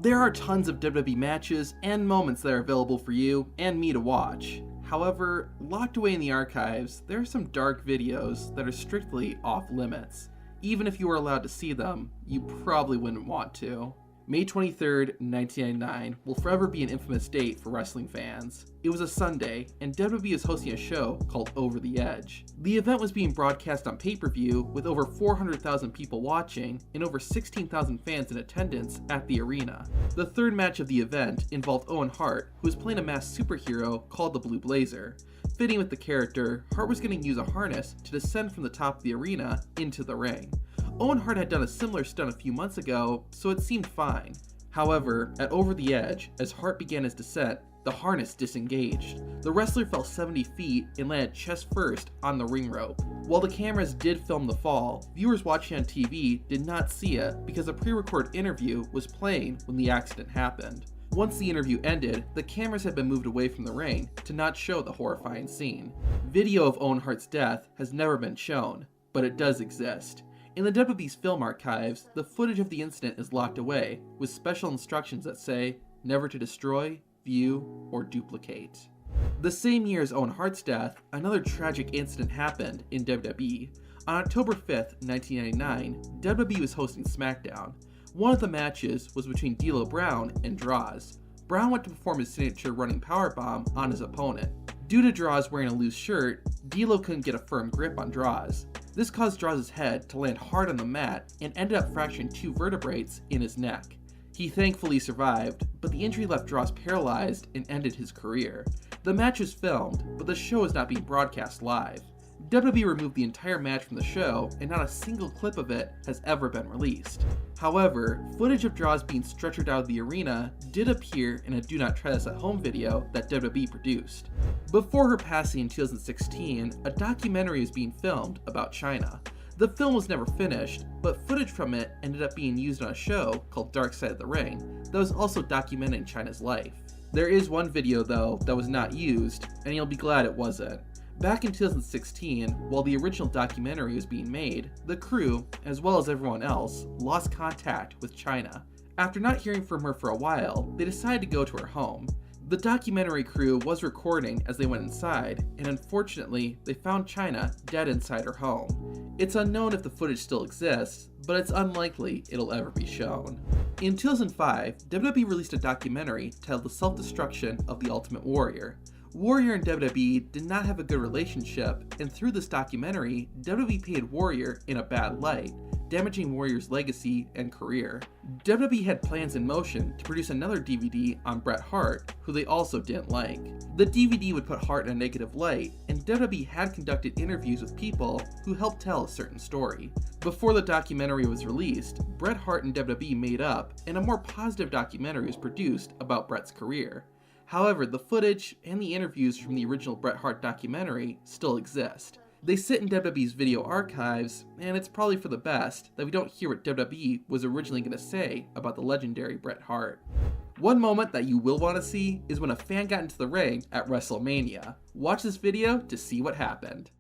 There are tons of WWE matches and moments that are available for you and me to watch. However, locked away in the archives, there are some dark videos that are strictly off limits. Even if you were allowed to see them, you probably wouldn't want to. May 23rd, 1999 will forever be an infamous date for wrestling fans. It was a Sunday, and WWE is hosting a show called Over the Edge. The event was being broadcast on pay-per-view with over 400,000 people watching and over 16,000 fans in attendance at the arena. The third match of the event involved Owen Hart, who was playing a masked superhero called the Blue Blazer. Fitting with the character, Hart was going to use a harness to descend from the top of the arena into the ring. Owen Hart had done a similar stunt a few months ago, so it seemed fine. However, at Over the Edge, as Hart began his descent, the harness disengaged. The wrestler fell 70 feet and landed chest first on the ring rope. While the cameras did film the fall, viewers watching on TV did not see it because a pre-recorded interview was playing when the accident happened. Once the interview ended, the cameras had been moved away from the ring to not show the horrifying scene. Video of Owen Hart's death has never been shown, but it does exist. In the WWE's film archives, the footage of the incident is locked away, with special instructions that say, never to destroy, view, or duplicate. The same year as Owen Hart's death, another tragic incident happened in WWE. On October 5th, 1999, WWE was hosting SmackDown. One of the matches was between D'Lo Brown and Droz. Brown went to perform his signature running powerbomb on his opponent. Due to Droz wearing a loose shirt, D'Lo couldn't get a firm grip on Droz. This caused Droz's head to land hard on the mat and ended up fracturing two vertebrates in his neck. He thankfully survived, but the injury left Droz paralyzed and ended his career. The match was filmed, but the show is not being broadcast live. WWE removed the entire match from the show, and not a single clip of it has ever been released. However, footage of Droz being stretchered out of the arena did appear in a Do Not Try This at Home video that WWE produced. Before her passing in 2016, a documentary was being filmed about Chyna. The film was never finished, but footage from it ended up being used on a show called Dark Side of the Ring that was also documenting Chyna's life. There is one video though that was not used, and you'll be glad it wasn't. Back in 2016, while the original documentary was being made, the crew, as well as everyone else, lost contact with Chyna. After not hearing from her for a while, they decided to go to her home. The documentary crew was recording as they went inside, and unfortunately, they found Chyna dead inside her home. It's unknown if the footage still exists, but it's unlikely it'll ever be shown. In 2005, WWE released a documentary titled The Self-Destruction of the Ultimate Warrior. Warrior and WWE did not have a good relationship, and through this documentary, WWE painted Warrior in a bad light, damaging Warrior's legacy and career. WWE had plans in motion to produce another DVD on Bret Hart, who they also didn't like. The DVD would put Hart in a negative light, and WWE had conducted interviews with people who helped tell a certain story. Before the documentary was released, Bret Hart and WWE made up, and a more positive documentary was produced about Bret's career. However, the footage and the interviews from the original Bret Hart documentary still exist. They sit in WWE's video archives, and it's probably for the best that we don't hear what WWE was originally going to say about the legendary Bret Hart. One moment that you will want to see is when a fan got into the ring at WrestleMania. Watch this video to see what happened.